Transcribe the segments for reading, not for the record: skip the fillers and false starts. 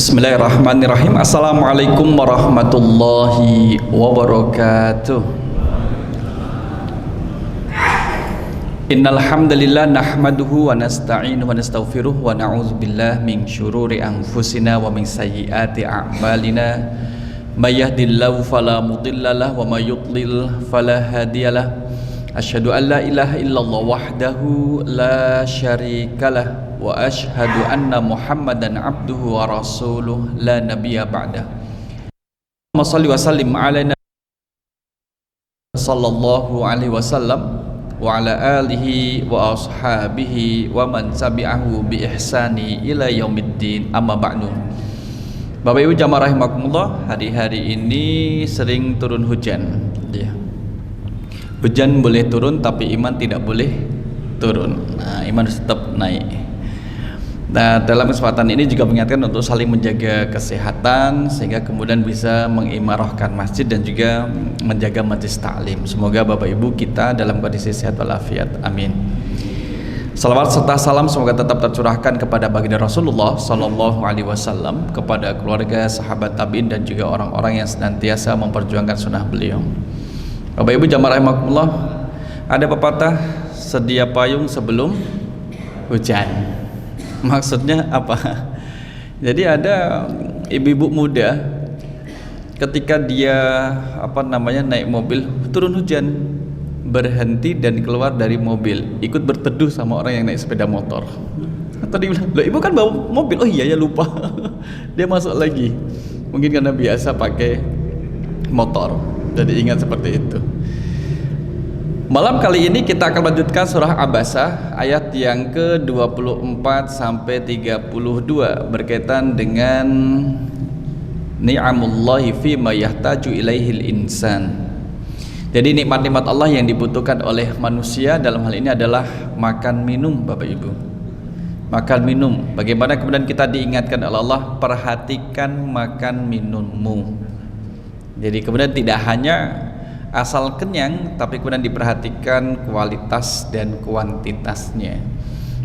Bismillahirrahmanirrahim. Assalamualaikum warahmatullahi wabarakatuh. Innal hamdalillah nahmaduhu wa nasta'inuhu wa nastaghfiruh wa na'udzu billahi min syururi anfusina wa min sayyiati a'malina. May yahdihillahu fala mudhillalah wa may yudlil fala hadiyalah. Asyhadu an la ilaha illallah wahdahu la syarikalah wa asyhadu anna Muhammadan abduhu wa rasuluh la nabiyya ba'dah. Allahumma shalli wa sallim ala sallallahu alaihi wasallam wa ala alihi wa ashabihi wa man tabi'ahu bi ihsani ila yaumiddin, amma ba'du. Bapak Ibu jamaah rahimakumullah, hari-hari ini sering turun hujan ya. Hujan boleh turun tapi iman tidak boleh turun. Nah, iman harus tetap naik. Nah, dalam kesempatan ini juga mengingatkan untuk saling menjaga kesehatan sehingga kemudian bisa mengimarahkan masjid dan juga menjaga majelis taklim. Semoga Bapak Ibu kita dalam kondisi sehat walafiat. Amin. Salawat serta salam semoga tetap tercurahkan kepada baginda Rasulullah Sallallahu Alaihi Wasallam, kepada keluarga, sahabat tabi'in dan juga orang-orang yang senantiasa memperjuangkan sunnah beliau. Bapak Ibu jamaah rahimakumullah, ada pepatah sedia payung sebelum hujan. Maksudnya apa? Jadi ada ibu-ibu muda ketika dia naik mobil, turun hujan, berhenti dan keluar dari mobil, ikut berteduh sama orang yang naik sepeda motor. Tadi bilang, "Loh, ibu kan bawa mobil." "Oh iya ya, lupa." Dia masuk lagi. Mungkin karena biasa pakai motor, jadi ingat seperti itu. Malam kali ini kita akan lanjutkan surah Abasa ayat yang ke-24 sampai 32 berkaitan dengan ni'amullahi fi ma yahtaju ilaihil insan. Jadi nikmat-nikmat Allah yang dibutuhkan oleh manusia dalam hal ini adalah makan minum, Bapak Ibu. Makan minum. Bagaimana kemudian kita diingatkan oleh Allah, perhatikan makan minummu. Jadi kemudian tidak hanya asal kenyang, tapi kemudian diperhatikan kualitas dan kuantitasnya.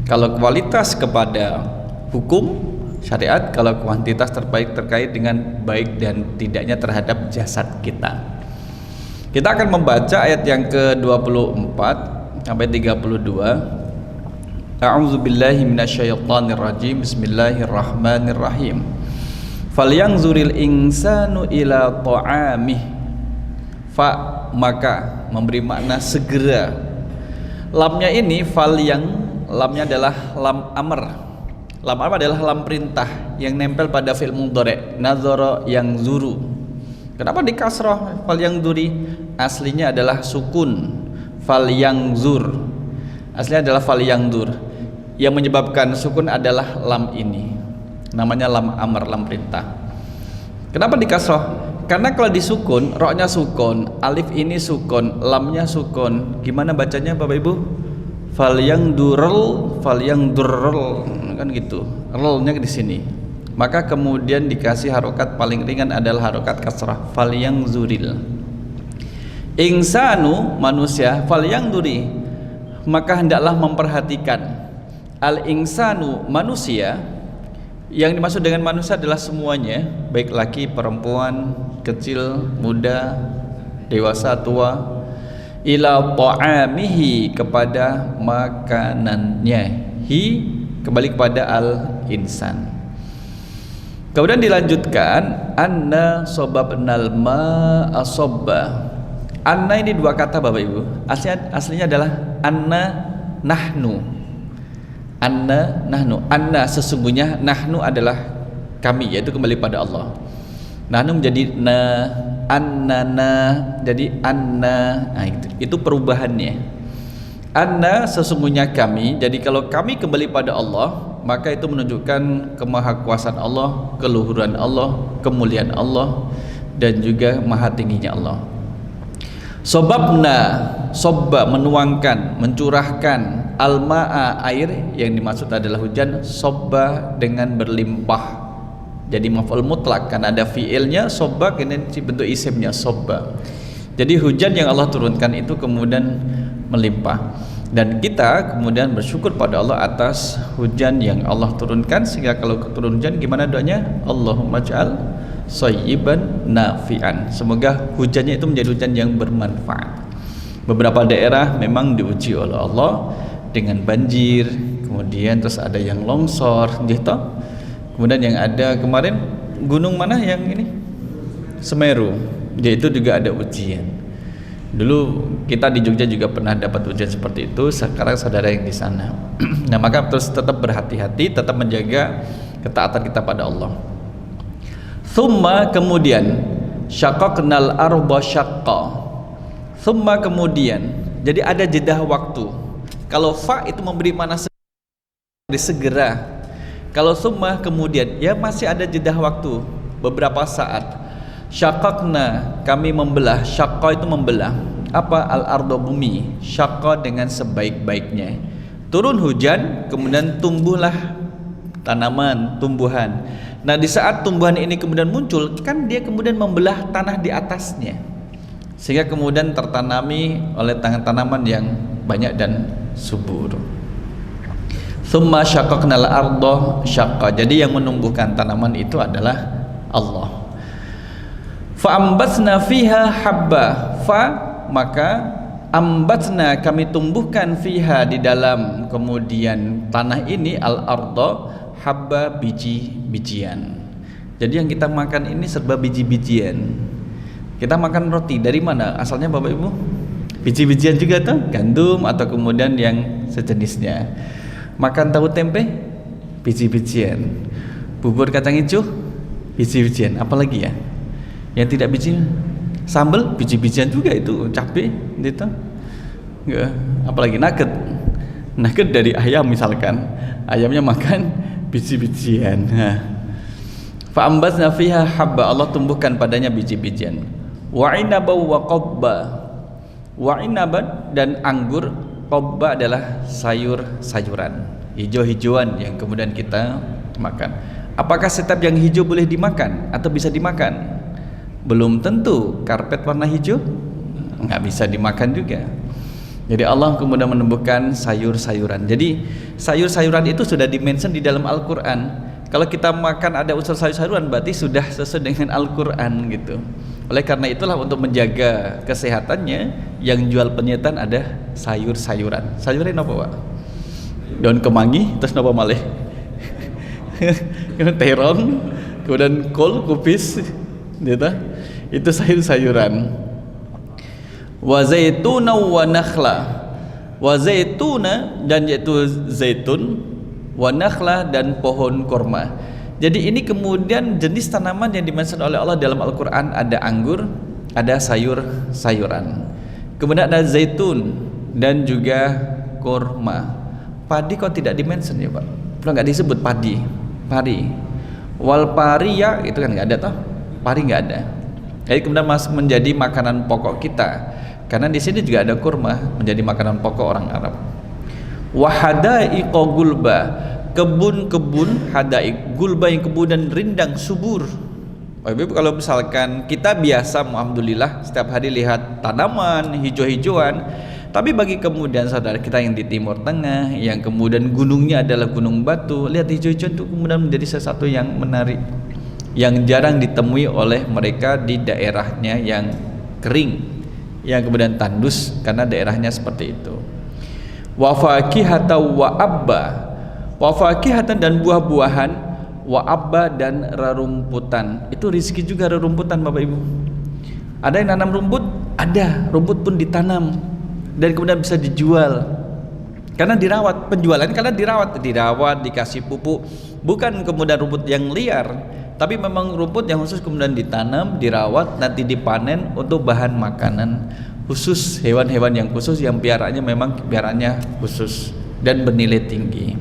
Kalau kualitas kepada hukum syariat, kalau kuantitas terkait dengan baik dan tidaknya terhadap jasad kita. Kita akan membaca ayat yang ke-24 sampai 32. A'udzubillahi minasyaitonirrajim. Bismillahirrahmanirrahim. Falyanzuril insanu ila ta'amih. Maka memberi makna segera. Lamnya ini lamnya adalah lam amr. Lam amr adalah lam perintah yang nempel pada fi'il mudhari', nazara yang zuru. Kenapa di kasrah fal yang zuri? Aslinya adalah sukun fal yang zur. Aslinya adalah fal yang zur. Yang menyebabkan sukun adalah lam ini. Namanya lam amr, lam perintah. Kenapa di kasrah? Karena kalau disukun, roknya sukun, alif ini sukun, lamnya sukun. Gimana bacanya Bapak Ibu? Fal yang durrel, kan gitu. Relnya di sini. Maka kemudian dikasih harokat paling ringan adalah harokat kasrah. Fal yang zuril. Insanu manusia, fal yang duri. Maka hendaklah memperhatikan. Al insanu manusia. Yang dimaksud dengan manusia adalah semuanya, baik laki, perempuan, kecil, muda, dewasa, tua, ila ta'amihi, kepada makanannya. Kembali kepada al-insan. Kemudian dilanjutkan, anna sobabnal ma'a sobba. Anna ini dua kata Bapak Ibu. Aslinya adalah anna nahnu. Anna nahnu, anna sesungguhnya, nahnu adalah kami, yaitu kembali pada Allah. Nahnu menjadi na, annana, jadi anna. Nah, itu perubahannya. Anna sesungguhnya kami. Jadi kalau kami kembali pada Allah, maka itu menunjukkan kemahakuasaan Allah, keluhuran Allah, kemuliaan Allah, dan juga maha tingginya Allah. Sobabna, sobba menuangkan, mencurahkan, al-ma'a air, yang dimaksud adalah hujan, sobba dengan berlimpah. Jadi maf'ul mutlak karena ada fiilnya, sobba kini bentuk isimnya sobba. Jadi hujan yang Allah turunkan itu kemudian melimpah. Dan kita kemudian bersyukur pada Allah atas hujan yang Allah turunkan, sehingga kalau turun hujan gimana doanya? Allahumma ja'al shayyiban nafi'an. Semoga hujannya itu menjadi hujan yang bermanfaat. Beberapa daerah memang diuji oleh Allah dengan banjir, kemudian terus ada yang longsor gitu. Kemudian yang ada kemarin gunung mana yang ini? Semeru. Dia itu juga ada ujian. Dulu kita di Jogja juga pernah dapat ujian seperti itu. Sekarang saudara yang di sana. Nah, maka terus tetap berhati-hati, tetap menjaga ketaatan kita pada Allah. Thumma kemudian syaqqaqnal arda syaqqa. Thumma kemudian, jadi ada jeda waktu. Kalau fa itu memberi mana segera. Kalau thumma kemudian, ya masih ada jeda waktu beberapa saat. Syaqqaqna, kami membelah. Syaqqa itu membelah. Apa? Al-ardo, bumi. Syaqqa dengan sebaik-baiknya. Turun hujan, kemudian tumbuhlah tanaman, tumbuhan. Nah, di saat tumbuhan ini kemudian muncul, kan dia kemudian membelah tanah di atasnya, sehingga kemudian tertanami oleh tanaman yang banyak dan subur. Tsumma syaqqaqnal arda syaqqa. Jadi yang menumbuhkan tanaman itu adalah Allah. Fa'ambatna fiha habba. Maka ambatna, kami tumbuhkan fiha, di dalam kemudian tanah ini, al-arda habba, biji-bijian. Jadi yang kita makan ini serba biji-bijian. Kita makan roti dari mana? Asalnya Bapak Ibu? Biji-bijian juga tuh, gandum atau kemudian yang sejenisnya. Makan tahu tempe, biji-bijian. Bubur kacang hijau, biji-bijian. Apalagi ya? Yang tidak biji, sambal biji-bijian juga itu, cabai gitu. Enggak, apalagi nugget dari ayam misalkan. Ayamnya makan biji-bijian. Fa ambatna fiha habba, Allah tumbuhkan padanya biji-bijian. Wa inaba wa qabba. Wa inaban, dan anggur. Qabba adalah sayur-sayuran, hijau-hijauan yang kemudian kita makan. Apakah setiap yang hijau boleh dimakan atau bisa dimakan? Belum tentu. Karpet warna hijau nggak bisa dimakan juga. Jadi Allah kemudian menumbuhkan sayur-sayuran. Jadi sayur-sayuran itu sudah dimention di dalam Al-Quran. Kalau kita makan ada unsur sayur-sayuran, berarti sudah sesuai dengan Al-Quran gitu. Oleh karena itulah, untuk menjaga kesehatannya, yang jual penyetan ada sayur-sayuran. Sayuran apa Pak? Daun kemangi, terus apa malih? Terong, kemudian kol, kubis gitu. Itu sayur-sayuran. Wa zaituna wa nakhla. Wa zaituna, dan yaitu zaitun, wa nakhla, dan pohon korma. Jadi ini kemudian jenis tanaman yang dimention oleh Allah dalam Al-Quran. Ada anggur, ada sayur-sayuran, kemudian ada zaitun, dan juga korma. Padi kok tidak dimention ya Pak? Kalau nggak disebut padi, pari. Wal pariya itu kan nggak ada toh? Pari nggak ada. Jadi kemudian masuk menjadi makanan pokok kita, karena di sini juga ada kurma, menjadi makanan pokok orang Arab. Wahadaiqa gulba, kebun-kebun, hadaik, gulba yang kebun dan rindang subur. Bapak Ibu, kalau misalkan kita biasa, alhamdulillah setiap hari lihat tanaman hijau-hijauan, tapi bagi kemudian saudara kita yang di Timur Tengah, yang kemudian gunungnya adalah gunung batu, lihat hijau-hijauan itu kemudian menjadi sesuatu yang menarik, yang jarang ditemui oleh mereka di daerahnya yang kering, yang kemudian tandus karena daerahnya seperti itu. Wa fakihatan wa abba, wa fakihatan, dan buah-buahan, wa abba, dan rerumputan. Itu rezeki juga rerumputan Bapak Ibu. Ada yang nanam rumput, ada rumput pun ditanam dan kemudian bisa dijual karena dirawat. Penjualan karena dirawat, dikasih pupuk, bukan kemudian rumput yang liar, tapi memang rumput yang khusus kemudian ditanam, dirawat, nanti dipanen untuk bahan makanan khusus, hewan-hewan yang khusus yang piaraannya memang piaraannya khusus dan bernilai tinggi.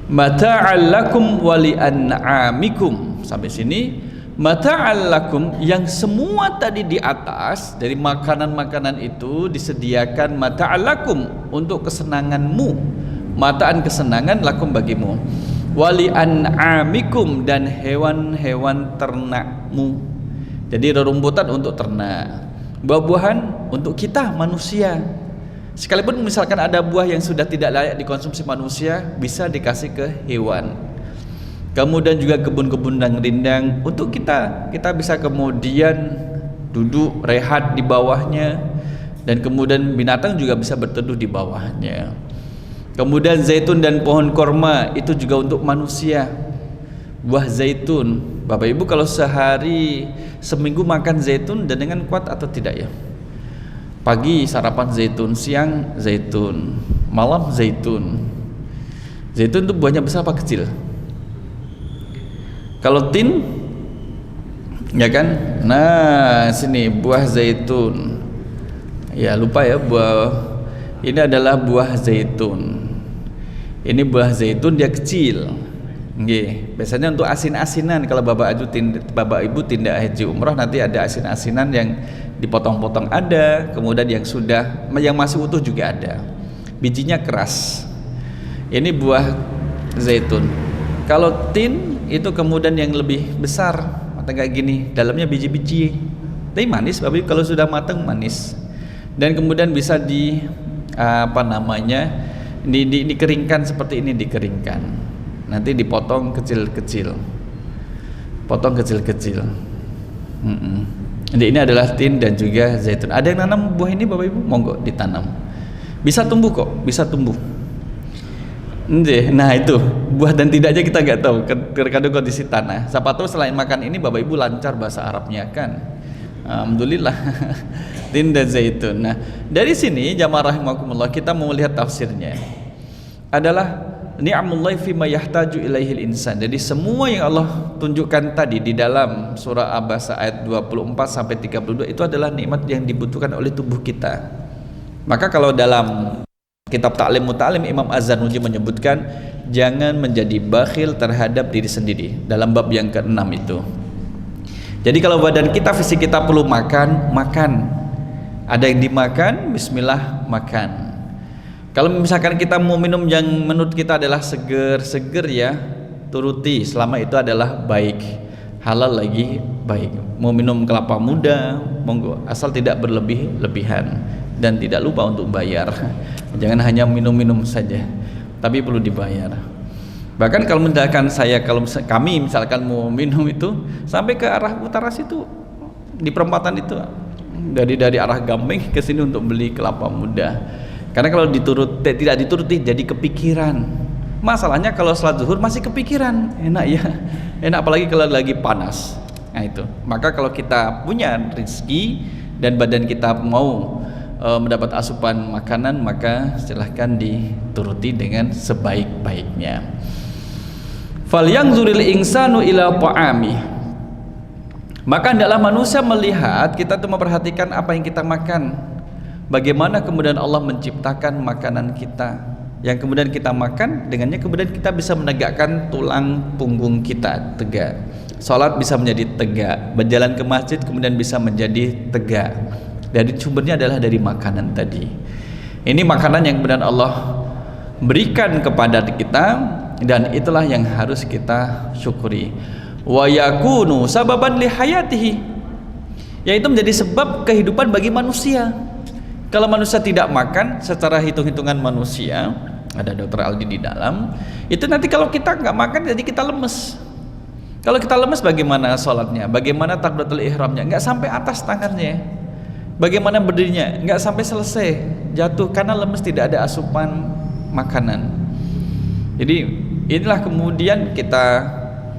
Mata'al lakum wa li'an'amikum. Sampai sini mata'al lakum, yang semua tadi di atas dari makanan-makanan itu disediakan mata'al lakum, untuk kesenanganmu, mataan kesenangan, lakum bagimu, wali an'amikum, dan hewan-hewan ternakmu. Jadi rerumputan untuk ternak, buah-buahan untuk kita manusia. Sekalipun misalkan ada buah yang sudah tidak layak dikonsumsi manusia, bisa dikasih ke hewan. Kemudian juga kebun-kebun dan rindang untuk kita bisa kemudian duduk rehat di bawahnya, dan kemudian binatang juga bisa berteduh di bawahnya. Kemudian zaitun dan pohon korma itu juga untuk manusia. Buah zaitun, Bapak Ibu kalau seminggu makan zaitun dan dengan kuat atau tidak ya? Pagi sarapan zaitun, siang zaitun, malam zaitun. Zaitun itu buahnya besar apa kecil? Kalau tin, ya kan? Nah, sini buah zaitun. Ya lupa ya, ini adalah buah zaitun. Ini buah zaitun, dia kecil. Nggih, biasanya untuk asin-asinan. Kalau Bapak Ibu tindak haji umroh, nanti ada asin-asinan yang dipotong-potong ada, kemudian yang masih utuh juga ada. Bijinya keras. Ini buah zaitun. Kalau tin itu kemudian yang lebih besar, matang kayak gini, dalamnya biji-biji. Tapi manis, Bapak Ibu, kalau sudah matang manis. Dan kemudian bisa dikeringkan seperti ini, dikeringkan. Nanti dipotong kecil-kecil, Jadi ini adalah tin dan juga zaitun. Ada yang nanam buah ini Bapak Ibu? Monggo ditanam. Bisa tumbuh kok, bisa tumbuh. Nah itu buah dan tidaknya kita nggak tahu tergantung kondisi tanah. Siapa tahu selain makan ini Bapak Ibu lancar bahasa Arabnya kan. Alhamdulillah. Tin dan zaitun. Nah dari sini jamaah rahimakumullah kita mau lihat tafsirnya adalah ni'amullahi fima yahtaju ilaihil insan. Jadi semua yang Allah tunjukkan tadi di dalam surah Abasa ayat 24 sampai 32 itu adalah nikmat yang dibutuhkan oleh tubuh kita. Maka kalau dalam kitab Ta'lim Muta'alim Imam Az-Zarnuji menyebutkan jangan menjadi bakhil terhadap diri sendiri dalam bab yang ke-6 itu. Jadi kalau badan kita, fisik kita perlu makan. Ada yang dimakan, bismillah makan. Kalau misalkan kita mau minum yang menurut kita adalah seger ya, turuti selama itu adalah baik, halal lagi baik. Mau minum kelapa muda, monggo, asal tidak berlebihan dan tidak lupa untuk bayar. Jangan hanya minum-minum saja, tapi perlu dibayar. Bahkan kalau kami misalkan mau minum itu sampai ke arah utara situ, di perempatan itu, dari arah Gampeng ke sini untuk beli kelapa muda. Karena kalau tidak dituruti jadi kepikiran. Masalahnya kalau salat zuhur masih kepikiran, enak ya, enak apalagi kalau lagi panas. Nah itu. Maka kalau kita punya rezeki dan badan kita mau mendapat asupan makanan, maka silahkan dituruti dengan sebaik-baiknya. Falyanzuril insanu ila ta'ami. Maka hendaklah manusia melihat, kita tuh memperhatikan apa yang kita makan. Bagaimana kemudian Allah menciptakan makanan kita, yang kemudian kita makan, dengannya kemudian kita bisa menegakkan tulang punggung kita tegak. Salat bisa menjadi tegak, berjalan ke masjid kemudian bisa menjadi tegak. Dari sumbernya adalah dari makanan tadi. Ini makanan yang kemudian Allah berikan kepada kita, dan itulah yang harus kita syukuri. Wa yakunu sababan li hayatihi, yaitu menjadi sebab kehidupan bagi manusia. Kalau manusia tidak makan, secara hitung-hitungan manusia, ada Dr. Aldi di dalam, itu nanti kalau kita nggak makan jadi kita lemes. Kalau kita lemes bagaimana sholatnya? Bagaimana takbiratul ihramnya? Nggak sampai atas tangannya. Bagaimana berdirinya? Nggak sampai selesai, jatuh karena lemes, tidak ada asupan makanan. Jadi inilah kemudian kita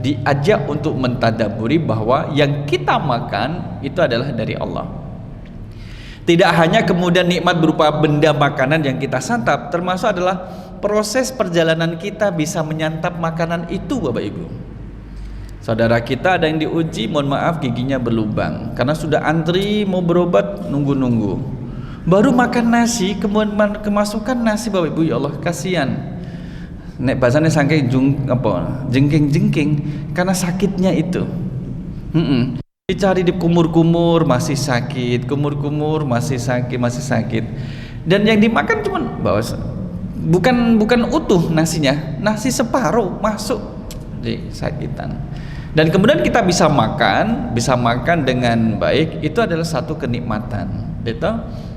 diajak untuk mentadaburi bahwa yang kita makan itu adalah dari Allah. Tidak hanya kemudian nikmat berupa benda makanan yang kita santap, termasuk adalah proses perjalanan kita bisa menyantap makanan itu, Bapak Ibu. Saudara kita ada yang diuji, mohon maaf giginya berlubang karena sudah antri mau berobat, nunggu-nunggu. Baru makan nasi, kemudian kemasukan nasi, Bapak Ibu, ya Allah kasihan. Nek bahasanya sangkai jengking karena sakitnya itu. Dicari di kumur-kumur masih sakit, kumur-kumur masih sakit. Dan yang dimakan cuman bukan utuh nasinya, nasi separuh masuk di sakitan. Dan kemudian kita bisa makan dengan baik, itu adalah satu kenikmatan. Gitu.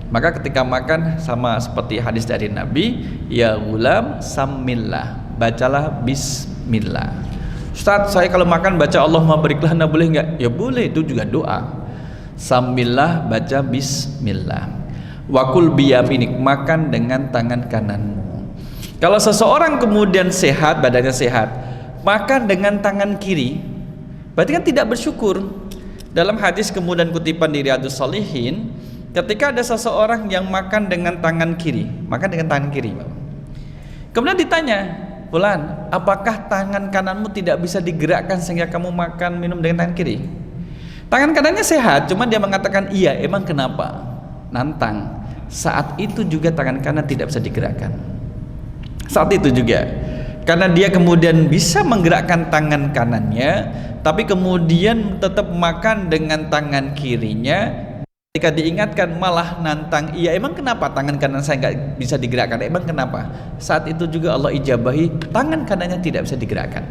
Maka ketika makan sama seperti hadis dari Nabi, ya gulam samillah, bacalah bismillah. Ustaz, saya kalau makan baca Allahumma barik lana boleh enggak? Ya boleh, itu juga doa. Samillah, baca bismillah. Wakul biyaminik, makan dengan tangan kananmu. Kalau seseorang kemudian sehat, badannya sehat, makan dengan tangan kiri, berarti kan tidak bersyukur. Dalam hadis kemudian kutipan di Riyadhus Shalihin, ketika ada seseorang yang makan dengan tangan kiri, kemudian ditanya, Fulan, apakah tangan kananmu tidak bisa digerakkan sehingga kamu makan minum dengan tangan kiri? Tangan kanannya sehat, cuma dia mengatakan iya. Emang kenapa? Nantang. Saat itu juga tangan kanan tidak bisa digerakkan. Saat itu juga, karena dia kemudian bisa menggerakkan tangan kanannya, tapi kemudian tetap makan dengan tangan kirinya. Ketika diingatkan malah nantang, iya emang kenapa tangan kanan saya nggak bisa digerakkan? Emang kenapa? Saat itu juga Allah ijabahi, tangan kanannya tidak bisa digerakkan.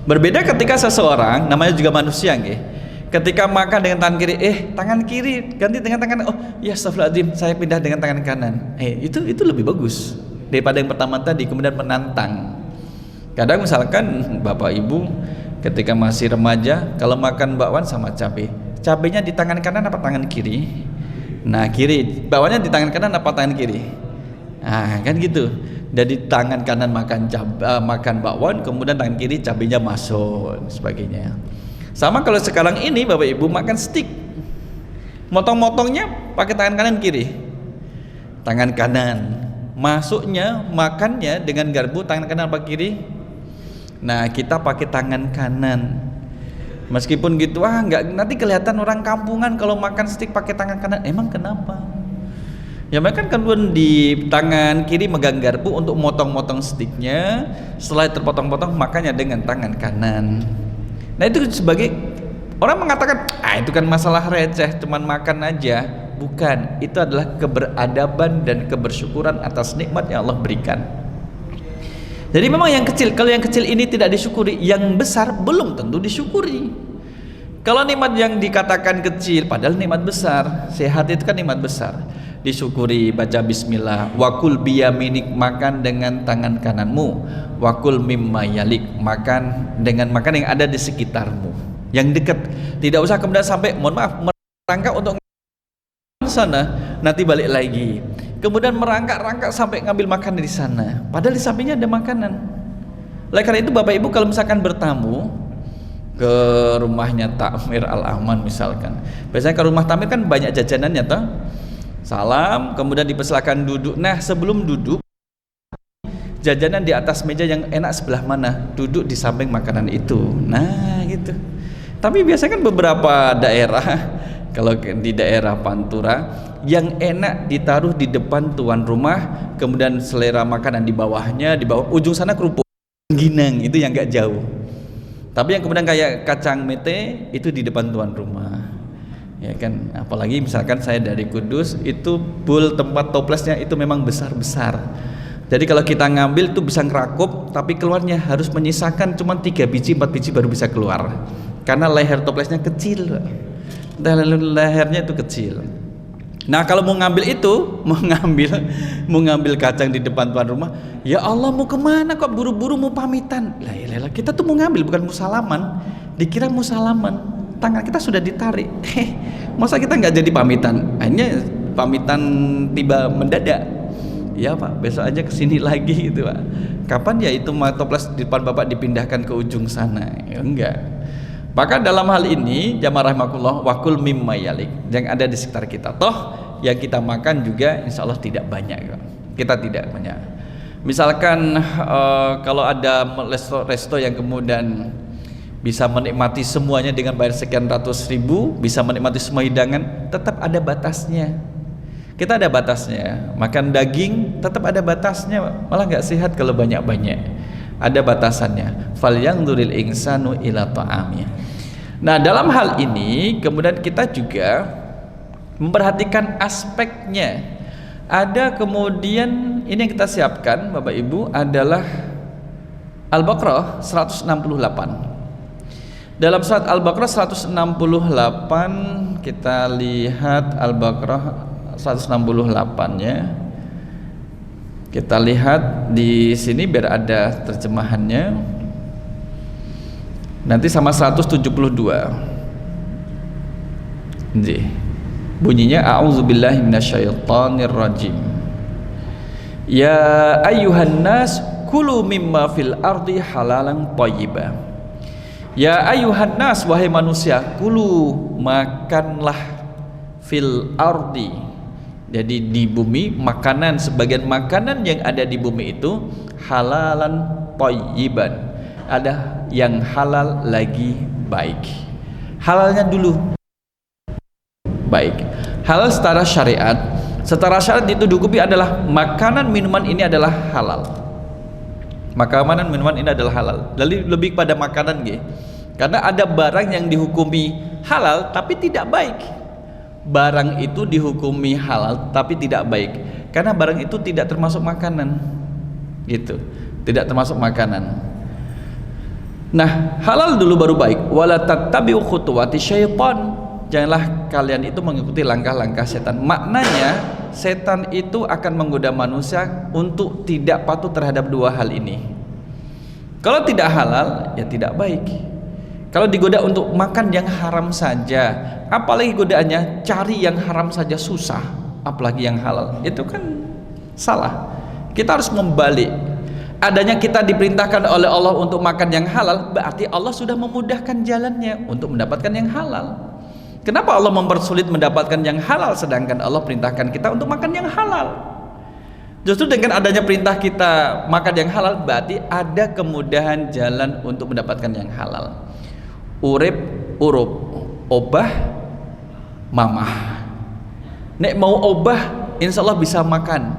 Berbeda ketika seseorang, namanya juga manusia nggih, ketika makan dengan tangan kiri, tangan kiri ganti dengan tangan, oh ya astagfirullahaladzim, saya pindah dengan tangan kanan. Itu lebih bagus daripada yang pertama tadi, kemudian menantang. Kadang misalkan bapak ibu ketika masih remaja, kalau makan bakwan sama cabai, cabainya di tangan kanan apa tangan kiri? Nah kiri, bakwannya di tangan kanan apa tangan kiri? Nah kan gitu. Jadi tangan kanan makan bakwan, kemudian tangan kiri cabainya masuk, sebagainya. Sama kalau sekarang ini bapak ibu makan steak, motong-motongnya pakai tangan kanan kiri, tangan kanan, masuknya makannya dengan garpu tangan kanan apa kiri? Nah kita pakai tangan kanan. Meskipun gitu, nggak, nanti kelihatan orang kampungan kalau makan steak pakai tangan kanan. Emang kenapa? Ya mereka kan di tangan kiri megang garpu untuk motong-motong steaknya, setelah terpotong-potong makannya dengan tangan kanan. Nah itu sebagai orang mengatakan, itu kan masalah receh, cuman makan aja. Bukan, itu adalah keberadaban dan kebersyukuran atas nikmat yang Allah berikan. Jadi memang yang kecil, kalau yang kecil ini tidak disyukuri, yang besar belum tentu disyukuri. Kalau nikmat yang dikatakan kecil, padahal nikmat besar, sehat itu kan nikmat besar, disyukuri, baca bismillah. Wakul biyaminik, makan dengan tangan kananmu. Wakul mimma yalik, makan dengan makan yang ada di sekitarmu, yang dekat. Tidak usah kemudian sampai, mohon maaf, merangkak untuk sana, nanti balik lagi. Kemudian merangkak-rangkak sampai ngambil makanan di sana, padahal di sampingnya ada makanan. Oleh karena itu bapak ibu kalau misalkan bertamu ke rumahnya Takmir Al-Aman misalkan, biasanya ke rumah Takmir kan banyak jajanannya toh. Salam, kemudian dipersilakan duduk. Nah sebelum duduk, jajanan di atas meja yang enak sebelah mana? Duduk di samping makanan itu. Nah gitu. Tapi biasanya kan beberapa daerah, kalau di daerah Pantura, yang enak ditaruh di depan tuan rumah, kemudian selera makanan di bawahnya, di bawah ujung sana kerupuk ginang, itu yang nggak jauh. Tapi yang kemudian kayak kacang mete itu di depan tuan rumah, ya kan. Apalagi misalkan saya dari Kudus, itu bowl tempat toplesnya itu memang besar-besar. Jadi kalau kita ngambil itu bisa ngerakup, tapi keluarnya harus menyisakan cuma 3 biji 4 biji baru bisa keluar, karena leher toplesnya kecil, lehernya itu kecil. Nah kalau mau ngambil itu, mau ngambil kacang di depan tuan rumah, ya Allah mau kemana kok buru-buru mau pamitan? Lah kita tuh mau ngambil, bukan mau salaman. Dikira mau salaman, tangan kita sudah ditarik. Masa kita nggak jadi pamitan? Hanya pamitan tiba mendadak. Ya Pak, besok aja kesini lagi gitu Pak. Kapan ya itu toples di depan Bapak dipindahkan ke ujung sana? Ya enggak. Maka dalam hal ini jamaah rahimakumullah, wakul mimma yalik, yang ada di sekitar kita. Toh yang kita makan juga insya Allah tidak banyak, kita tidak banyak. Misalkan kalau ada resto yang kemudian bisa menikmati semuanya dengan bayar sekian ratus ribu, bisa menikmati semua hidangan, tetap ada batasnya. Kita ada batasnya. Makan daging tetap ada batasnya, malah nggak sehat kalau banyak-banyak. Ada batasannya. Falyanzuril insanu ila ta'amih. Nah, dalam hal ini kemudian kita juga memperhatikan aspeknya. Ada kemudian ini yang kita siapkan Bapak Ibu adalah Al-Baqarah 168. Dalam surat Al-Baqarah 168 kita lihat Al-Baqarah 168-nya. Kita lihat di sini biar ada terjemahannya. Nanti sama 172. Ini bunyinya a'udzubillahi minasyaitonirrajim. Ya ayyuhan nas kulu mimma fil ardi halalan thayyiba. Ya ayyuhan nas, wahai manusia, kulu, makanlah, fil ardi, jadi di bumi, makanan, sebagian makanan yang ada di bumi itu halalan thayyiban, ada yang halal lagi baik. Halalnya dulu baik. Halal secara syariat, secara syariat itu dihukumi adalah makanan minuman ini adalah halal. Makanan minuman ini adalah halal. Lebih pada makanan gitu. Karena ada barang yang dihukumi halal tapi tidak baik. Barang itu dihukumi halal tapi tidak baik karena barang itu tidak termasuk makanan. Gitu. Tidak termasuk makanan. Nah, halal dulu baru baik. Wala tattabi'u khutuwati syaitan. Janganlah kalian itu mengikuti langkah-langkah setan. Maknanya setan itu akan menggoda manusia untuk tidak patuh terhadap dua hal ini. Kalau tidak halal, ya tidak baik. Kalau digoda untuk makan yang haram saja, apalagi godaannya cari yang haram saja susah, apalagi yang halal, itu kan salah. Kita harus membalik. Adanya kita diperintahkan oleh Allah untuk makan yang halal, berarti Allah sudah memudahkan jalannya untuk mendapatkan yang halal. Kenapa Allah mempersulit mendapatkan yang halal sedangkan Allah perintahkan kita untuk makan yang halal? Justru dengan adanya perintah kita makan yang halal berarti ada kemudahan jalan untuk mendapatkan yang halal. Urip, urup, obah, mamah. Nek mau obah, insya Allah bisa makan.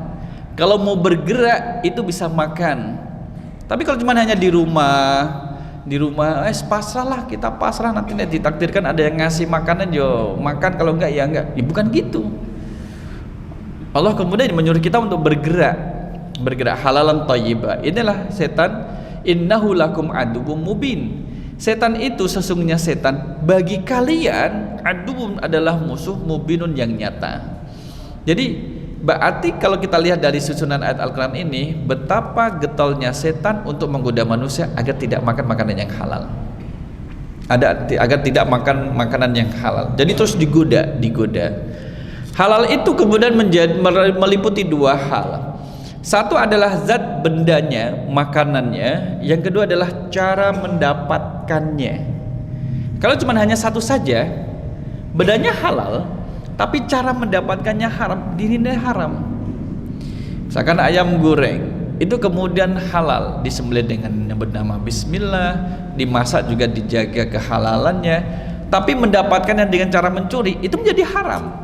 Kalau mau bergerak itu bisa makan. Tapi kalau cuma hanya di rumah pasrahlah, kita pasrah, nanti ditakdirkan ada yang ngasih makanan yo makan, kalau enggak ya enggak. Ya bukan gitu. Allah kemudian menyuruh kita untuk bergerak halalan thayyiba. Inilah setan, innahu lakum aduwwum mubin. Setan itu sesungguhnya setan bagi kalian aduwwum adalah musuh mubinun yang nyata. Jadi berarti kalau kita lihat dari susunan ayat Al-Quran ini, betapa getolnya setan untuk menggoda manusia agar tidak makan makanan yang halal, agar tidak makan makanan yang halal. Jadi terus digoda. Halal itu kemudian meliputi dua hal. Satu adalah zat bendanya, makanannya. Yang kedua adalah cara mendapatkannya. Kalau cuma hanya satu saja, bendanya halal tapi cara mendapatkannya haram, dinilai haram. Misalkan ayam goreng itu kemudian halal, disembelih dengan yang bernama bismillah, dimasak juga dijaga kehalalannya, tapi mendapatkannya dengan cara mencuri itu menjadi haram,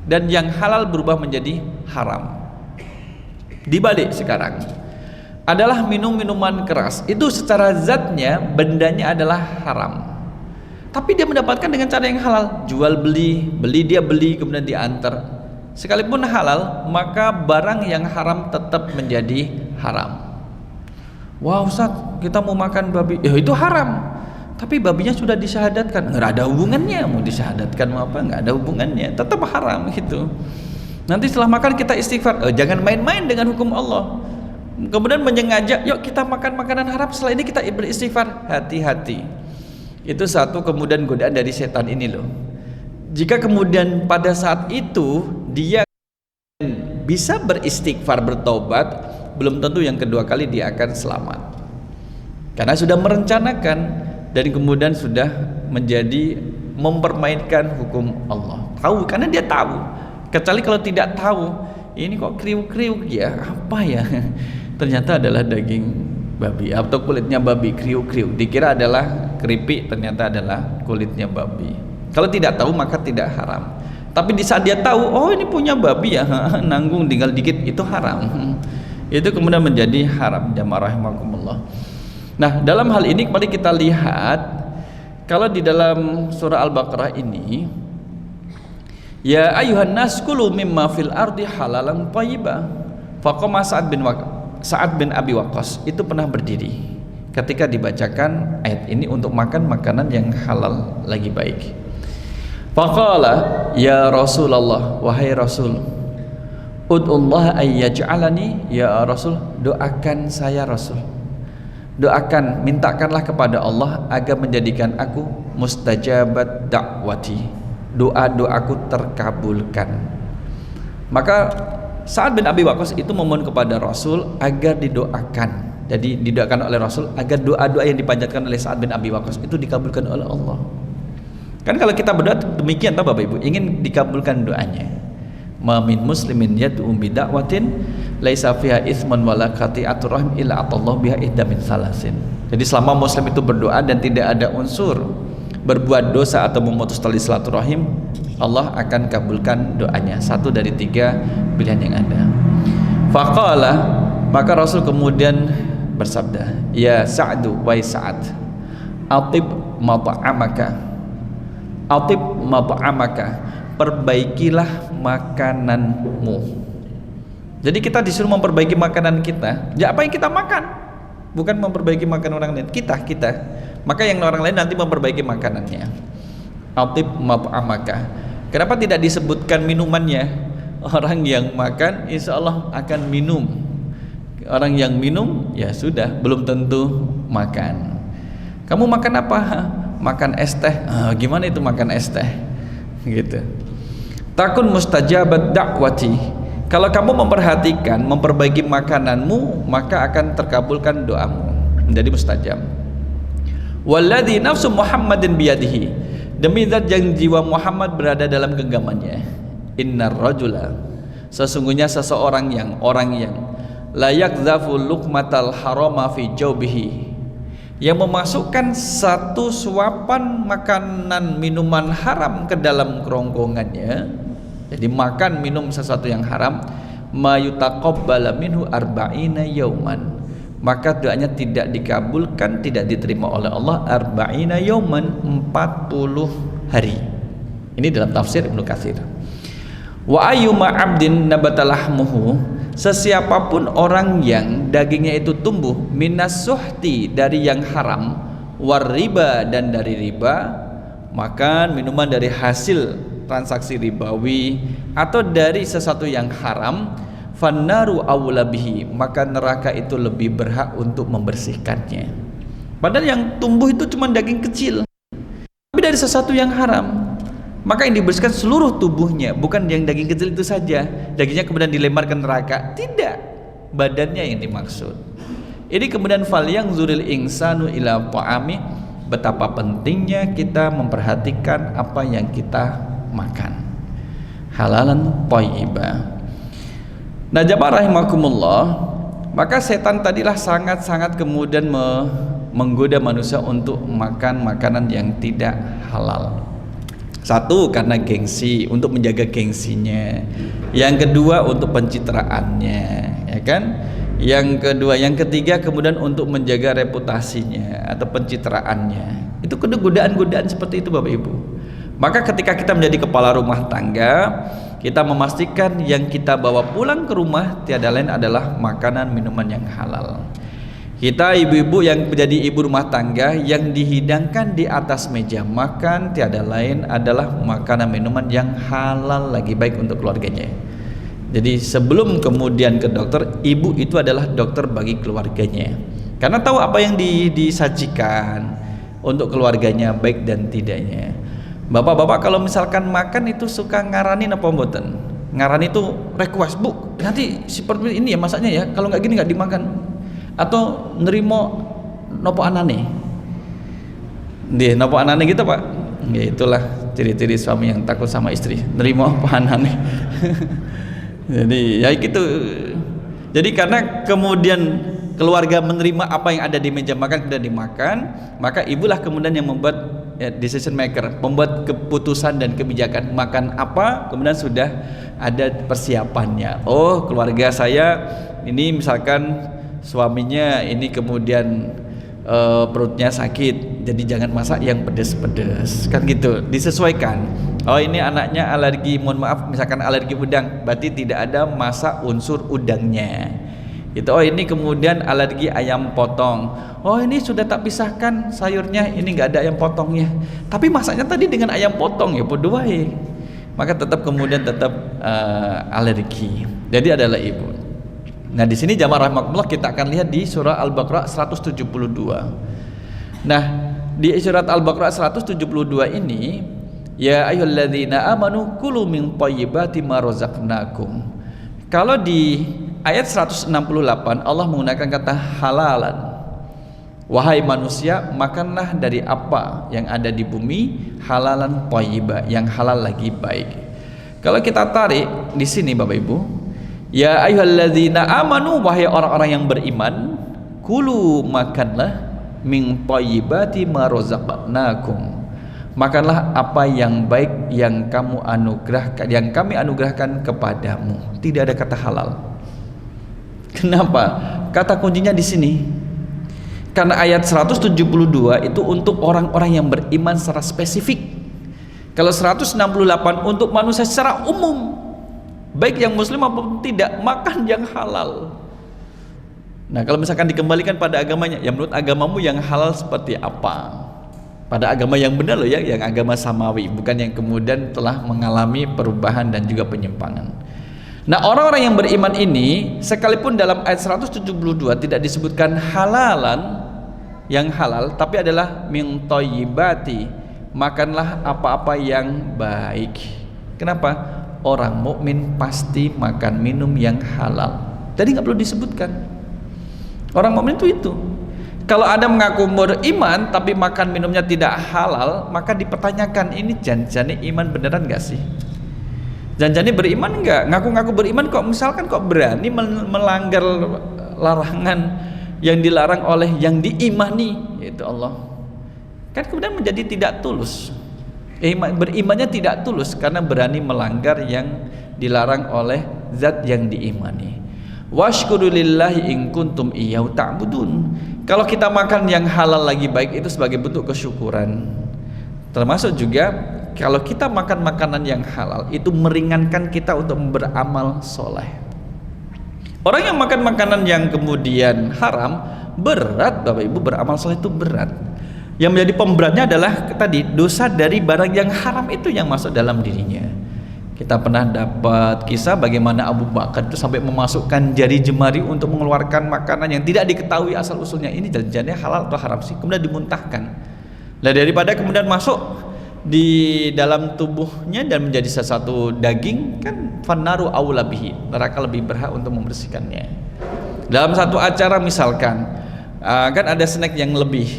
dan yang halal berubah menjadi haram. Dibalik sekarang adalah minuman keras, itu secara zatnya bendanya adalah haram, tapi dia mendapatkan dengan cara yang halal, jual beli kemudian diantar, sekalipun halal, maka barang yang haram tetap menjadi haram. Wah Ustaz, kita mau makan babi, ya itu haram, tapi babinya sudah disyahadatkan, nggak ada hubungannya, mau disyahadatkan mau apa, nggak ada hubungannya, tetap haram gitu. Nanti setelah makan kita istighfar, jangan main-main dengan hukum Allah. Kemudian menyengaja, yuk kita makan makanan haram, setelah ini kita beristighfar, hati-hati. Itu satu kemudian godaan dari setan ini loh. Jika kemudian pada saat itu dia bisa beristighfar, bertobat, belum tentu yang kedua kali dia akan selamat, karena sudah merencanakan dan kemudian sudah menjadi mempermainkan hukum Allah. Tahu, karena dia tahu. Kecuali kalau tidak tahu, ini kok kriuk-kriuk ya, apa ya? Ternyata adalah daging babi atau kulitnya babi, kriuk-kriuk, dikira adalah keripik, ternyata adalah kulitnya babi. Kalau tidak tahu maka tidak haram. Tapi di saat dia tahu, oh ini punya babi ya, nanggung tinggal dikit, itu haram. Itu kemudian menjadi haram, jamaah rahimakumullah. Nah, dalam hal ini mari kita lihat, kalau di dalam surah Al-Baqarah ini, ya ayuhan nas kulu mimma fil ardi halalan thayyiba. Faqama Sa'ad bin Abi Waqqas itu pernah berdiri ketika dibacakan ayat ini untuk makan makanan yang halal lagi baik. Faqala ya Rasulullah, wahai Rasul, ud'ullah ayyaj'alani, ya Rasul, doakan saya Rasul, doakan, mintakanlah kepada Allah agar menjadikan aku mustajabat dakwati, doa-doaku terkabulkan. Maka Sa'ad bin Abi Waqqas itu memohon kepada Rasul agar didoakan. Jadi didoakan oleh Rasul agar doa-doa yang dipanjatkan oleh Sa'ad bin Abi Waqqas itu dikabulkan oleh Allah. Kan kalau kita berdoa demikian toh Bapak Ibu, ingin dikabulkan doanya. Ma min muslimin yad'u bi da'watin laisa fiha itsmun wala qati'atur rahim illa atallahu biha ihda min salasin. Jadi selama muslim itu berdoa dan tidak ada unsur berbuat dosa atau memutus tali silaturahim, Allah akan kabulkan doanya, satu dari tiga pilihan yang ada. Faqala, maka Rasul kemudian bersabda, ya Sa'du, wahai Sa'ad, atib mat'amaka, atib mat'amaka, perbaikilah makananmu. Jadi kita disuruh memperbaiki makanan kita. Ya, apa yang kita makan, bukan memperbaiki makanan orang lain. Kita maka yang orang lain nanti memperbaiki makanannya. Atib mat'amaka. Kenapa tidak disebutkan minumannya? Orang yang makan insya Allah akan minum. Orang yang minum ya sudah, belum tentu makan. Kamu makan apa? Makan es teh. Gimana itu makan es teh? Gitu. Takun mustajabat dakwati. Kalau kamu memperhatikan, memperbaiki makananmu, maka akan terkabulkan doamu, menjadi mustajab. Walladzi nafsu Muhammadin biyadihi, demi zat yang jiwa Muhammad berada dalam genggamannya. Innar rajula, sesungguhnya seseorang yang, orang yang layak zafu luqmatal harama fi jawbihi, yang memasukkan satu suapan makanan minuman haram ke dalam kerongkongannya. Jadi makan minum sesuatu yang haram, mayutaqabbala minhu arba'ina yauman, maka doanya tidak dikabulkan, tidak diterima oleh Allah arba'ina yauman, 40 hari. Ini dalam tafsir Ibnu Katsir. Wa ayyuma 'abdin nabatalahmuhu, sesiapapun orang yang dagingnya itu tumbuh, minas suhti, dari yang haram, war riba, dan dari riba, makan minuman dari hasil transaksi ribawi atau dari sesuatu yang haram, fannaru aula bihi, maka neraka itu lebih berhak untuk membersihkannya. Padahal yang tumbuh itu cuma daging kecil, tapi dari sesuatu yang haram, maka yang dibersihkan seluruh tubuhnya, bukan yang daging kecil itu saja, dagingnya kemudian dilempar ke neraka, tidak, badannya yang dimaksud. Ini kemudian fal yang zuril insanu ila ta'ami, betapa pentingnya kita memperhatikan apa yang kita makan, halalan thayyiba. Nah, jamaah rahimakumullah, maka setan tadilah sangat-sangat kemudian menggoda manusia untuk makan makanan yang tidak halal. Satu, karena gengsi, untuk menjaga gengsinya. Yang kedua, untuk pencitraannya, ya kan? Yang kedua, yang ketiga kemudian untuk menjaga reputasinya atau pencitraannya. Itu godaan-godaan seperti itu Bapak Ibu. Maka ketika kita menjadi kepala rumah tangga, kita memastikan yang kita bawa pulang ke rumah tiada lain adalah makanan minuman yang halal. Kita ibu-ibu yang menjadi ibu rumah tangga, yang dihidangkan di atas meja makan tiada lain adalah makanan minuman yang halal, lagi baik untuk keluarganya. Jadi sebelum kemudian ke dokter, ibu itu adalah dokter bagi keluarganya, karena tahu apa yang disajikan untuk keluarganya, baik dan tidaknya. Bapak-bapak kalau misalkan makan itu suka ngaranin apa mboten? Ngarani itu request, Bu, nanti seperti ini ya masaknya ya, kalau nggak gini nggak dimakan. Atau nerimo nopo anane. Nggih, nopo anane gitu, Pak. Ya itulah ciri-ciri suami yang takut sama istri, nerimo apa anane. Jadi ya gitu. Jadi karena kemudian keluarga menerima apa yang ada di meja makan dan dimakan, maka ibulah kemudian yang membuat decision maker, membuat keputusan dan kebijakan makan apa, kemudian sudah ada persiapannya. Oh, keluarga saya ini misalkan suaminya ini kemudian perutnya sakit, jadi jangan masak yang pedas-pedas, kan gitu, disesuaikan. Oh, ini anaknya alergi, mohon maaf, misalkan alergi udang, berarti tidak ada masak unsur udangnya. Itu oh ini kemudian alergi ayam potong. Oh ini sudah tak pisahkan sayurnya, ini nggak ada ayam potongnya. Tapi masaknya tadi dengan ayam potong ya podo wae. Maka kemudian tetap alergi. Jadi adalah ibu. Nah di sini jamaah rahimakumullah kita akan lihat di surah Al-Baqarah 172. Nah di surat Al-Baqarah 172 ini, ya ayyuhalladzina amanu kulu min thayyibati ma razaqnakum. Kalau di ayat 168 Allah menggunakan kata halalan. Wahai manusia, makanlah dari apa yang ada di bumi, halalan thayyiba, yang halal lagi baik. Kalau kita tarik di sini Bapak Ibu, ya ayyuhalladzina amanu, wahai orang-orang yang beriman, kulu makanlah min thayyibati ma razaqnakum. Makanlah apa yang baik yang kamu anugerahkan, yang kami anugerahkan kepadamu. Tidak ada kata halal. Kenapa? Kata kuncinya di sini. Karena ayat 172 itu untuk orang-orang yang beriman secara spesifik. Kalau 168 untuk manusia secara umum, baik yang muslim maupun tidak, makan yang halal. Nah kalau misalkan dikembalikan pada agamanya, ya menurut agamamu yang halal seperti apa? Pada agama yang benar loh ya, yang agama samawi, bukan yang kemudian telah mengalami perubahan dan juga penyimpangan. Nah orang-orang yang beriman ini, sekalipun dalam ayat 172 tidak disebutkan halalan yang halal, tapi adalah min thayyibati, makanlah apa-apa yang baik. Kenapa? Orang mukmin pasti makan minum yang halal. Jadi nggak perlu disebutkan. Orang mukmin itu. Kalau ada mengaku beriman tapi makan minumnya tidak halal, maka dipertanyakan, ini janjane iman beneran nggak sih? Janjane beriman nggak? Ngaku-ngaku beriman kok misalkan kok berani melanggar larangan yang dilarang oleh yang diimani, yaitu Allah. Kan kemudian menjadi tidak tulus. Berimannya tidak tulus karena berani melanggar yang dilarang oleh zat yang diimani. Washkurulillahi in kuntum iyyahu ta'budun. Kalau kita makan yang halal lagi baik, itu sebagai bentuk kesyukuran. Termasuk juga kalau kita makan makanan yang halal, itu meringankan kita untuk beramal soleh. Orang yang makan makanan yang kemudian haram, berat Bapak Ibu, beramal soleh itu berat. Yang menjadi pemberatnya adalah tadi dosa dari barang yang haram itu yang masuk dalam dirinya. Kita pernah dapat kisah bagaimana Abu Bakar itu sampai memasukkan jari jemari untuk mengeluarkan makanan yang tidak diketahui asal usulnya, ini janjinya halal atau haram sih, kemudian dimuntahkan. Nah daripada kemudian masuk di dalam tubuhnya dan menjadi sesuatu daging, kan fannaru aula bihi, neraka lebih berhak untuk membersihkannya. Dalam satu acara misalkan kan ada snack yang lebih,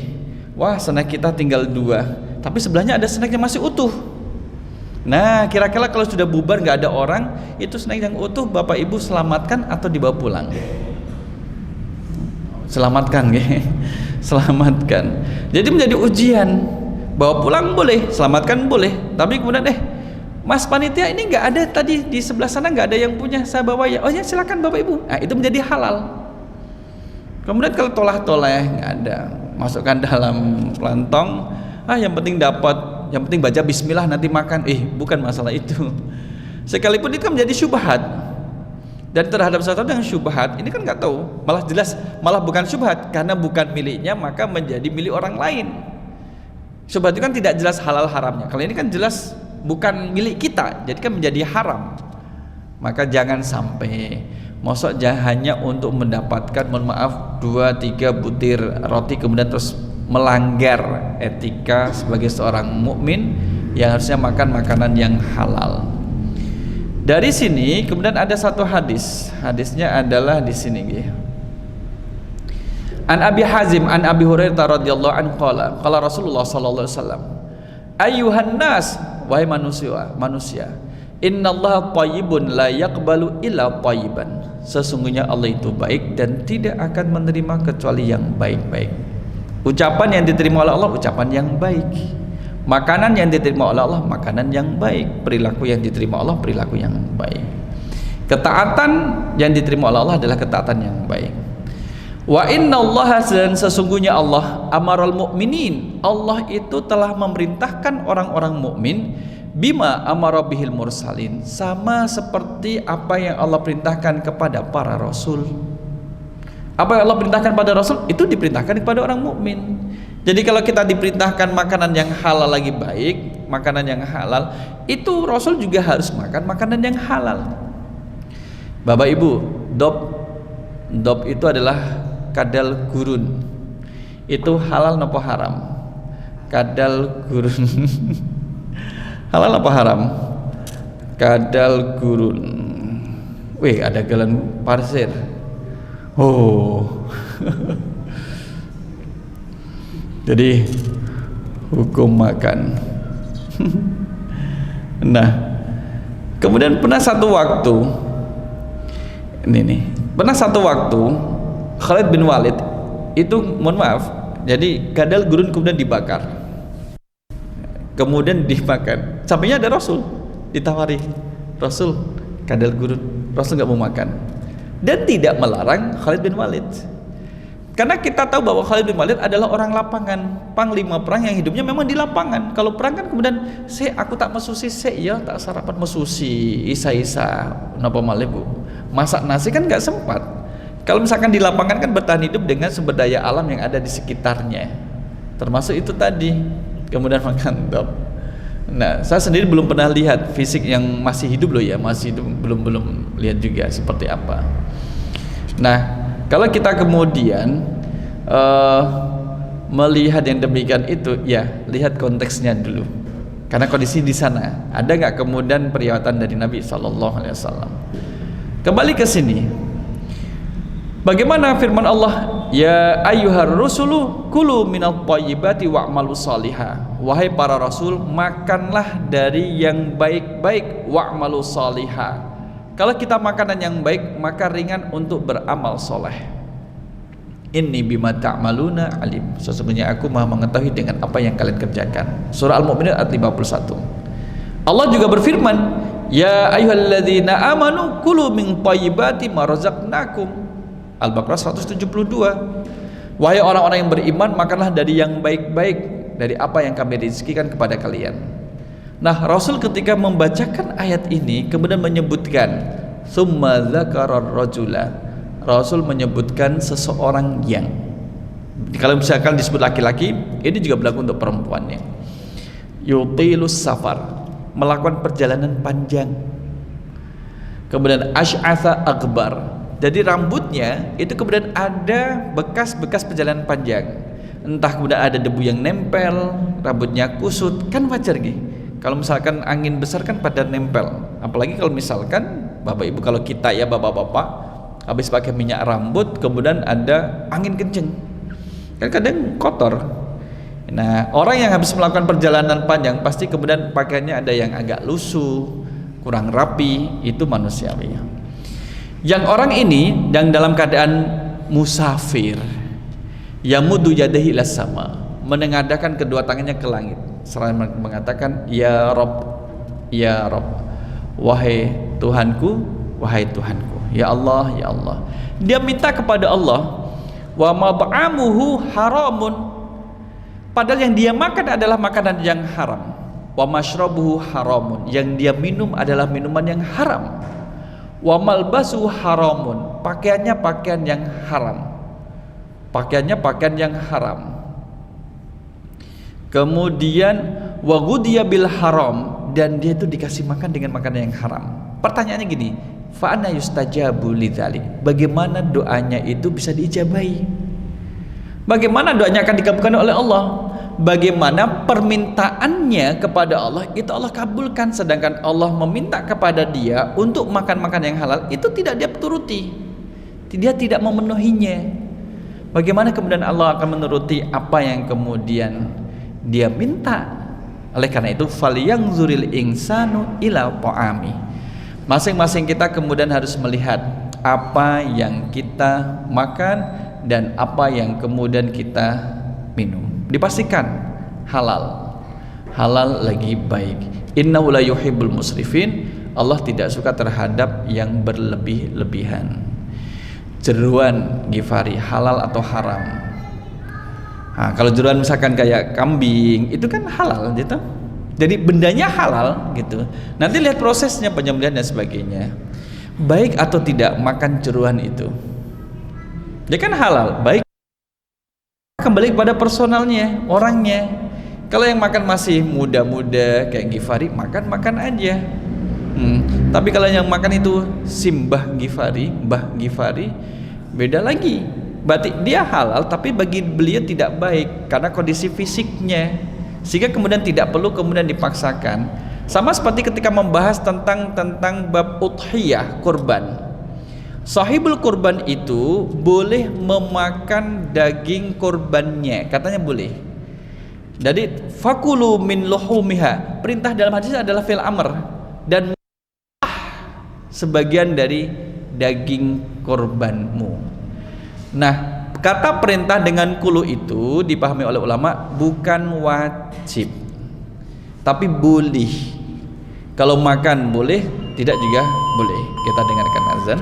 wah snack kita tinggal 2, tapi sebelahnya ada snack yang masih utuh. Nah kira-kira kalau sudah bubar nggak ada orang, itu snack yang utuh Bapak Ibu selamatkan atau dibawa pulang? Selamatkan ya. Selamatkan. Jadi menjadi ujian. Bawa pulang boleh, selamatkan boleh, tapi kemudian Mas panitia ini nggak ada tadi di sebelah sana, nggak ada yang punya, saya bawa ya. Oh ya silakan Bapak Ibu. Nah itu menjadi halal. Kemudian kalau tolah-toleh nggak ada, masukkan dalam pelantong. Yang penting dapat, yang penting baca Bismillah nanti makan. Bukan masalah itu. Sekalipun itu kan menjadi syubhat. Dan terhadap sesuatu yang syubhat ini kan nggak tahu, malah jelas malah bukan syubhat karena bukan miliknya maka menjadi milik orang lain. Syubhat itu kan tidak jelas halal haramnya. Kalau ini kan jelas bukan milik kita, jadi kan menjadi haram. Maka jangan sampai mosok hanya untuk mendapatkan, mohon maaf, 2-3 butir roti kemudian terus melanggar etika sebagai seorang mukmin yang harusnya makan makanan yang halal. Dari sini kemudian ada satu hadis. Hadisnya adalah di sini nggih. An Abi Hazim an Abi Hurairah radhiyallahu anhu qala Rasulullah sallallahu alaihi wasallam, ayyuhan nas, wahai manusia, innallaha thayyibun la yaqbalu illa thayyiban. Sesungguhnya Allah itu baik dan tidak akan menerima kecuali yang baik-baik. Ucapan yang diterima oleh Allah ucapan yang baik. Makanan yang diterima oleh Allah makanan yang baik. Perilaku yang diterima Allah perilaku yang baik. Ketaatan yang diterima oleh Allah adalah ketaatan yang baik. Wa innallaha, dan sesungguhnya Allah, amaral mu'minin, Allah itu telah memerintahkan orang-orang mukmin bima amara bihil mursalin, sama seperti apa yang Allah perintahkan kepada para rasul. Apa yang Allah perintahkan pada Rasul itu diperintahkan kepada orang mukmin. Jadi kalau kita diperintahkan makanan yang halal lagi baik, makanan yang halal, itu Rasul juga harus makan makanan yang halal. Bapak Ibu, dop itu adalah kadal gurun. Itu halal napa haram? Kadal gurun. Halal apa haram? Kadal gurun. Wih, ada galan parsir. Oh. Jadi hukum makan. Nah, kemudian pernah satu waktu Khalid bin Walid itu, mohon maaf, jadi kadal gurun kemudian dibakar, kemudian dimakan. Sampingnya ada Rasul, ditawari, Rasul kadal gurun, Rasul nggak mau makan dan tidak melarang Khalid bin Walid. Karena kita tahu bahwa Khalid bin Walid adalah orang lapangan, panglima perang yang hidupnya memang di lapangan. Kalau perang kan kemudian aku tak mesusi, ya tak sarapan mesusi, isa napa malih Bu, masak nasi kan nggak sempat. Kalau misalkan di lapangan kan bertahan hidup dengan sumber daya alam yang ada di sekitarnya, termasuk itu tadi. Kemudian makan dop. Nah, saya sendiri belum pernah lihat fisik yang masih hidup loh ya, masih hidup, belum lihat juga seperti apa. Nah, kalau kita kemudian melihat yang demikian itu, ya lihat konteksnya dulu. Karena kondisi di sana ada nggak kemudian peringatan dari Nabi Sallallahu Alaihi Wasallam. Kembali ke sini, bagaimana firman Allah? Ya ayyuhar rusulu kulu minat thayyibati wa'malu salihah. Wahai para rasul, makanlah dari yang baik-baik, wa'malu salihah. Kalau kita makanan yang baik, maka ringan untuk beramal soleh. Inni bima ta'maluna alim. Sesungguhnya aku maha mengetahui dengan apa yang kalian kerjakan. Surah Al-Mu'minun ayat 51. Allah juga berfirman, ya ayyuhalladzina amanu kulu min thayyibati ma razaqnakum. Al-Baqarah 172. Wahai orang-orang yang beriman, makanlah dari yang baik-baik, dari apa yang kami rezekikan kepada kalian. Nah, Rasul ketika membacakan ayat ini kemudian menyebutkan summa dzakara rajula. Rasul menyebutkan seseorang yang, kalau misalkan disebut laki-laki, ini juga berlaku untuk perempuannya. Yutilus safar, melakukan perjalanan panjang. Kemudian asy'atha akbar. Jadi rambutnya itu kemudian ada bekas-bekas perjalanan panjang. Entah kemudian ada debu yang nempel, rambutnya kusut, kan wajar gitu. Kalau misalkan angin besar kan pada nempel. Apalagi kalau misalkan Bapak Ibu, kalau kita ya bapak-bapak habis pakai minyak rambut kemudian ada angin kenceng, kan kadang kotor. Nah, orang yang habis melakukan perjalanan panjang pasti kemudian pakaiannya ada yang agak lusuh, kurang rapi, itu manusiawi. Yang orang ini yang dalam keadaan musafir, yamudu yadahi ilas sama, menengadahkan kedua tangannya ke langit, seraya mengatakan ya Rob, ya Rob, wahai Tuhanku, wahai Tuhanku, ya Allah, ya Allah. Dia minta kepada Allah, wa mab'amuhu haramun, padahal yang dia makan adalah makanan yang haram. Wa mashrabuhu haramun, yang dia minum adalah minuman yang haram. Wa malbasuhu haramun, pakaiannya pakaian yang haram, pakaiannya pakaian yang haram. Kemudian wa ghudiya bil haram, dan dia itu dikasih makan dengan makanan yang haram. Pertanyaannya gini, fa anna yustajabu lidzalik, bagaimana doanya itu bisa diijabahi? Bagaimana doanya akan dikabulkan oleh Allah? Bagaimana permintaannya kepada Allah itu Allah kabulkan, sedangkan Allah meminta kepada dia untuk makan-makan yang halal itu tidak dia turuti, dia tidak memenuhinya. Bagaimana kemudian Allah akan menuruti apa yang kemudian dia minta? Oleh karena itu falyanzuril insanu ila ta'ami, masing-masing kita kemudian harus melihat apa yang kita makan dan apa yang kemudian kita minum, dipastikan halal, halal lagi baik. Innahu la yuhibbul musrifin, Allah tidak suka terhadap yang berlebih-lebihan. Jeruan Gifari, halal atau haram? Nah, kalau jeruan misalkan kayak kambing itu kan halal gitu, jadi bendanya halal gitu. Nanti lihat prosesnya, penyembelihan dan sebagainya. Baik atau tidak makan jeruan itu? dia kan halal, baik, kembali kepada personalnya, orangnya. Kalau yang makan masih muda-muda kayak Ghifari, makan aja. Tapi kalau yang makan itu Mbah Ghifari, beda lagi. Berarti dia halal, tapi bagi beliau tidak baik karena kondisi fisiknya, sehingga kemudian tidak perlu kemudian dipaksakan. Sama seperti ketika membahas tentang bab udhiyah, kurban. Sahibul kurban itu boleh memakan daging kurbannya, katanya boleh. Jadi fakulu min luhumiha, perintah dalam hadis adalah fil amr, dan sebagian dari daging kurbanmu. Nah, kata perintah dengan kulu itu dipahami oleh ulama bukan wajib, tapi boleh. Kalau makan boleh, tidak juga boleh. Kita dengarkan azan.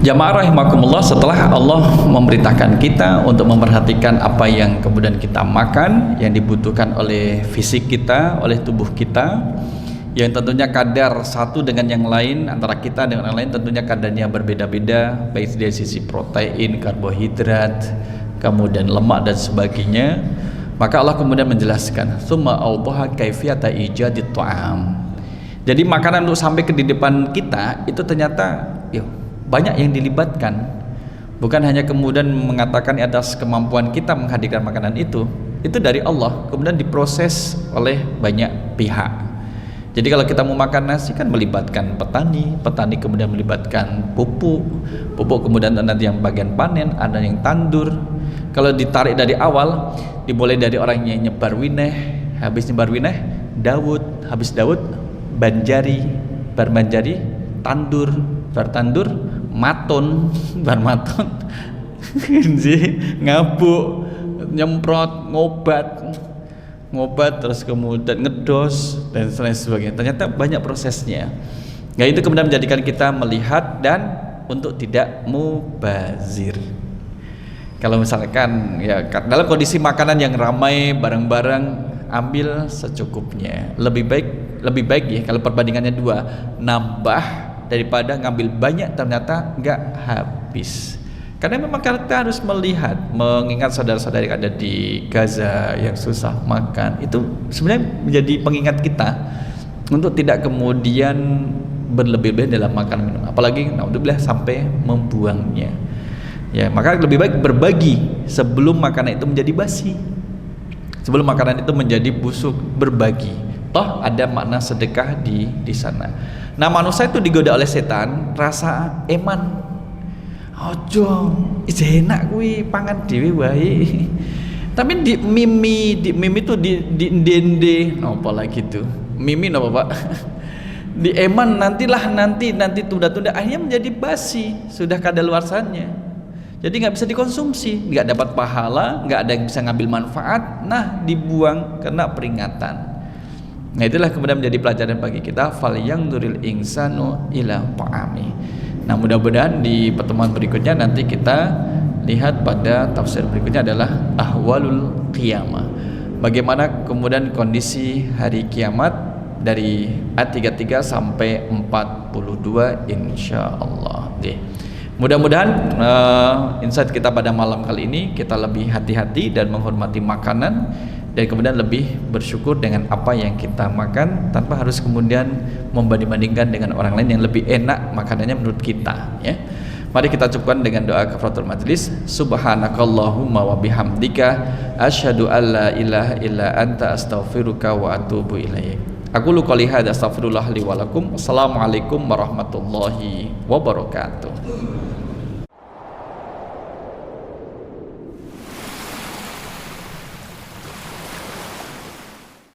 Jamaah rahimakumullah, setelah Allah memerintahkan kita untuk memperhatikan apa yang kemudian kita makan, yang dibutuhkan oleh fisik kita, oleh tubuh kita, yang tentunya kadar satu dengan yang lain, antara kita dengan yang lain tentunya kadarnya berbeda-beda, baik dari sisi protein, karbohidrat, kemudian lemak dan sebagainya. Maka Allah kemudian menjelaskan, summa awdaha kaifiyata ijadit ta'am. Jadi makanan untuk sampai ke di depan kita itu ternyata banyak yang dilibatkan. Bukan hanya kemudian mengatakan atas kemampuan kita menghadirkan makanan itu dari Allah, kemudian diproses oleh banyak pihak. Jadi kalau kita mau makan nasi kan melibatkan petani kemudian melibatkan pupuk kemudian nanti yang bagian panen, ada yang tandur. Kalau ditarik dari awal, dimulai dari orang yang nyebar wineh, habis nyebar wineh Daud, habis Daud banjari, barbanjari tandur, bartandur maton, bar maton ngabuk, nyemprot, ngobat terus kemudian ngedos dan lain sebagainya. Ternyata banyak prosesnya. Nah, itu kemudian menjadikan kita melihat dan untuk tidak mubazir. Kalau misalkan ya dalam kondisi makanan yang ramai barang-barang, ambil secukupnya. Lebih baik ya kalau perbandingannya dua, nambah daripada ngambil banyak ternyata nggak habis. Karena memang kita harus melihat, mengingat saudara-saudari yang ada di Gaza yang susah makan, itu sebenarnya menjadi pengingat kita untuk tidak kemudian berlebih-lebih dalam makan minum, apalagi naudzubillah sampai membuangnya. Ya, maka lebih baik berbagi sebelum makanan itu menjadi basi, sebelum makanan itu menjadi busuk. Berbagi, toh ada makna sedekah di sana. Nah, manusia itu digoda oleh setan rasa eman. Ojo, enak kuwi pangan dhewe wae. Tapi di mimi itu di ndende napa lagi tuh? Mimi napa, Pak? Di eman nanti tunda-tunda akhirnya menjadi basi, sudah kadaluarsanya. Jadi nggak bisa dikonsumsi, nggak dapat pahala, nggak ada yang bisa ngambil manfaat. Nah, dibuang kena peringatan. Nah, itulah kemudian menjadi pelajaran bagi kita, falyanzuril insanu ila ta'ami. Nah, mudah-mudahan di pertemuan berikutnya nanti kita lihat pada tafsir berikutnya adalah ahwalul qiyamah. Bagaimana kemudian kondisi hari kiamat dari ayat 33 sampai 42 insyaallah. Mudah-mudahan insight kita pada malam kali ini kita lebih hati-hati dan menghormati makanan, dan kemudian lebih bersyukur dengan apa yang kita makan tanpa harus kemudian membanding-bandingkan dengan orang lain yang lebih enak makanannya menurut kita, ya. Mari kita cukupkan dengan doa kafaratul majlis. Subhanakallahumma wa bihamdika asyhadu an la ilaha illa anta astaghfiruka wa atubu ilaik. Aku lu qouli hadza astaghfirullah li wa lakum. Assalamualaikum warahmatullahi wabarakatuh.